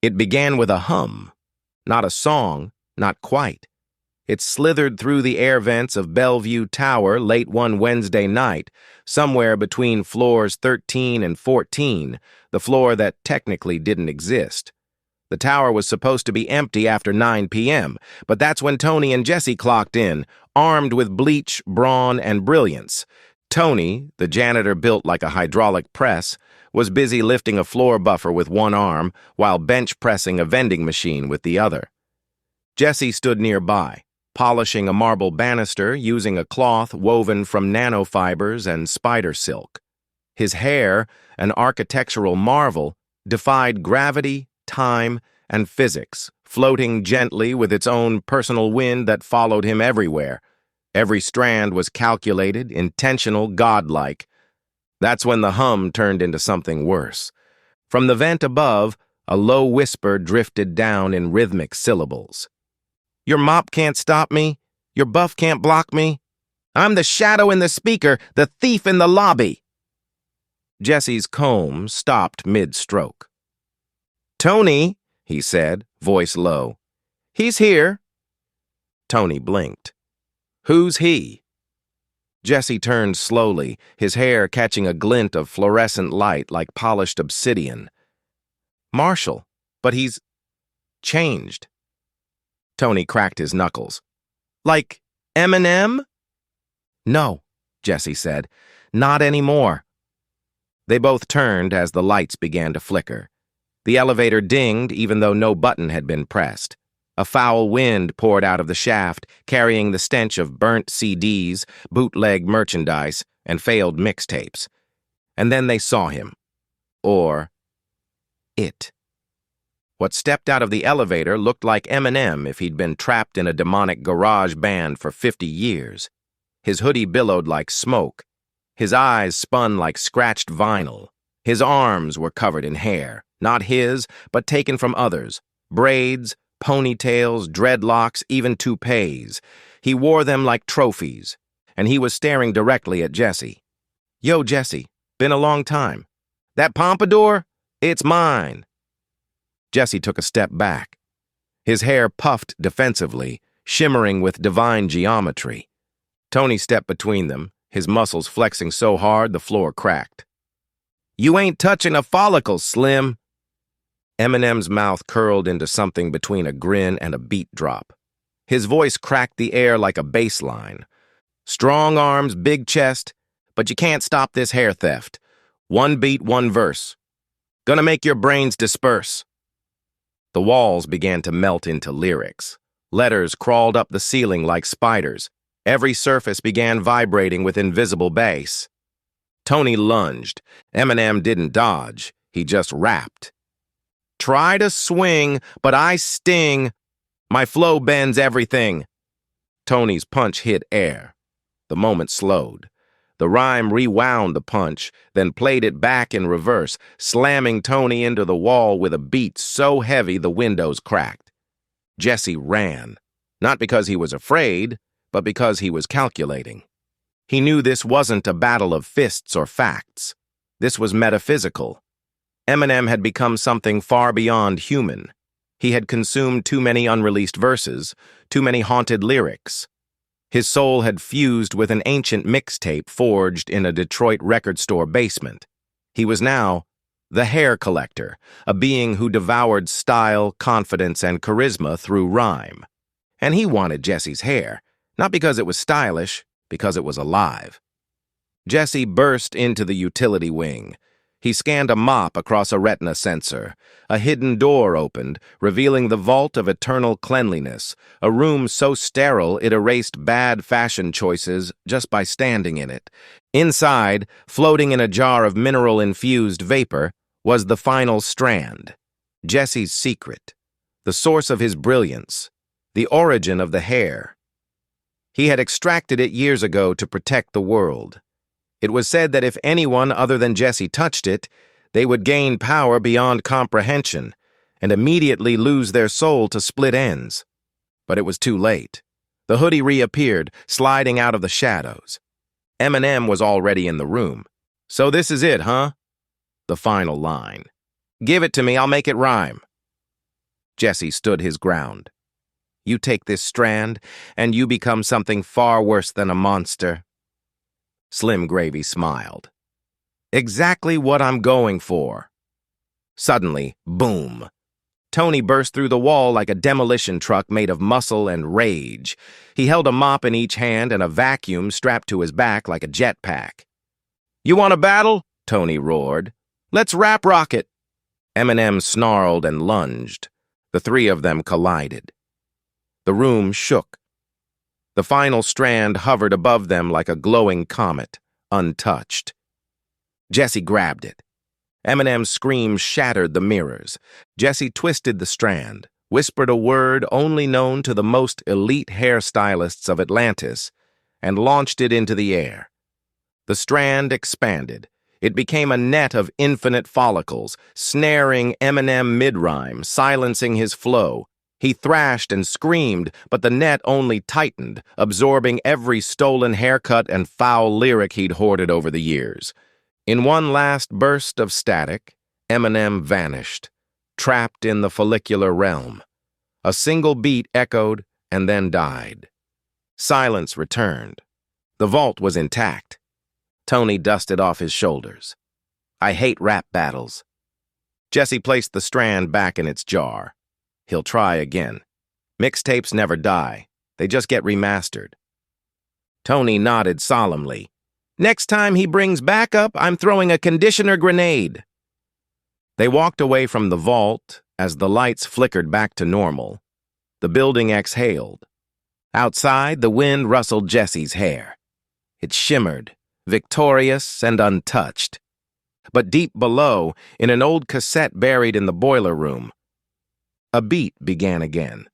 It began with a hum. Not a song, not quite. It slithered through the air vents of Bellevue Tower late one Wednesday night, somewhere between floors 13 and 14, the floor that technically didn't exist. The tower was supposed to be empty after 9 p.m., but that's when Tony and Jesse clocked in, armed with bleach, brawn, and brilliance. Tony, the janitor built like a hydraulic press, was busy lifting a floor buffer with one arm while bench pressing a vending machine with the other. Jesse stood nearby, polishing a marble banister using a cloth woven from nanofibers and spider silk. His hair, an architectural marvel, defied gravity, time, and physics, floating gently with its own personal wind that followed him everywhere. Every strand was calculated, intentional, godlike. That's when the hum turned into something worse. From the vent above, a low whisper drifted down in rhythmic syllables. "Your mop can't stop me. Your buff can't block me. I'm the shadow in the speaker, the thief in the lobby." Jesse's comb stopped mid-stroke. "Tony," he said, voice low. "He's here." Tony blinked. "Who's he?" Jesse turned slowly, his hair catching a glint of fluorescent light like polished obsidian. "Marshall, but he's changed." Tony cracked his knuckles. "Like Eminem?" "No," Jesse said. "Not anymore." They both turned as the lights began to flicker. The elevator dinged even though no button had been pressed. A foul wind poured out of the shaft, carrying the stench of burnt CDs, bootleg merchandise, and failed mixtapes. And then they saw him. Or it. What stepped out of the elevator looked like Eminem if he'd been trapped in a demonic garage band for 50 years. His hoodie billowed like smoke. His eyes spun like scratched vinyl. His arms were covered in hair, not his, but taken from others. Braids, ponytails, dreadlocks, even toupees. He wore them like trophies, and he was staring directly at Jesse. "Yo, Jesse, been a long time. That pompadour? It's mine." Jesse took a step back. His hair puffed defensively, shimmering with divine geometry. Tony stepped between them, his muscles flexing so hard the floor cracked. "You ain't touching a follicle, Slim." Eminem's mouth curled into something between a grin and a beat drop. His voice cracked the air like a bass line. "Strong arms, big chest, but you can't stop this hair theft. One beat, one verse. Gonna make your brains disperse." The walls began to melt into lyrics. Letters crawled up the ceiling like spiders. Every surface began vibrating with invisible bass. Tony lunged. Eminem didn't dodge. He just rapped. "Try to swing, but I sting. My flow bends everything." Tony's punch hit air. The moment slowed. The rhyme rewound the punch, then played it back in reverse, slamming Tony into the wall with a beat so heavy the windows cracked. Jesse ran, not because he was afraid, but because he was calculating. He knew this wasn't a battle of fists or facts. This was metaphysical. Eminem had become something far beyond human. He had consumed too many unreleased verses, too many haunted lyrics. His soul had fused with an ancient mixtape forged in a Detroit record store basement. He was now the hair collector, a being who devoured style, confidence, and charisma through rhyme. And he wanted Jesse's hair, not because it was stylish, because it was alive. Jesse burst into the utility wing. He scanned a mop across a retina sensor. A hidden door opened, revealing the vault of eternal cleanliness, a room so sterile it erased bad fashion choices just by standing in it. Inside, floating in a jar of mineral-infused vapor, was the final strand. Jesse's secret, the source of his brilliance, the origin of the hair. He had extracted it years ago to protect the world. It was said that if anyone other than Jesse touched it, they would gain power beyond comprehension and immediately lose their soul to split ends. But it was too late. The hoodie reappeared, sliding out of the shadows. Eminem was already in the room. "So this is it, huh?" The final line. "Give it to me, I'll make it rhyme." Jesse stood his ground. You take this strand, and you become something far worse than a monster. Slim Gravy smiled. Exactly what I'm going for. Suddenly, boom. Tony burst through the wall like a demolition truck made of muscle and rage. He held a mop in each hand and a vacuum strapped to his back like a jetpack. You want a battle? Tony roared. Let's rap rocket. Eminem snarled and lunged. The three of them collided. The room shook. The final strand hovered above them like a glowing comet, untouched. Jesse grabbed it. Eminem's scream shattered the mirrors. Jesse twisted the strand, whispered a word only known to the most elite hairstylists of Atlantis, and launched it into the air. The strand expanded. It became a net of infinite follicles, snaring Eminem mid-rhyme, silencing his flow. He thrashed and screamed, but the net only tightened, absorbing every stolen haircut and foul lyric he'd hoarded over the years. In one last burst of static, Eminem vanished, trapped in the follicular realm. A single beat echoed and then died. Silence returned. The vault was intact. Tony dusted off his shoulders. I hate rap battles. Jesse placed the strand back in its jar. He'll try again. Mixtapes never die. They just get remastered. Tony nodded solemnly. Next time he brings backup, I'm throwing a conditioner grenade. They walked away from the vault as the lights flickered back to normal. The building exhaled. Outside, the wind rustled Jesse's hair. It shimmered, victorious and untouched. But deep below, in an old cassette buried in the boiler room, a beat began again.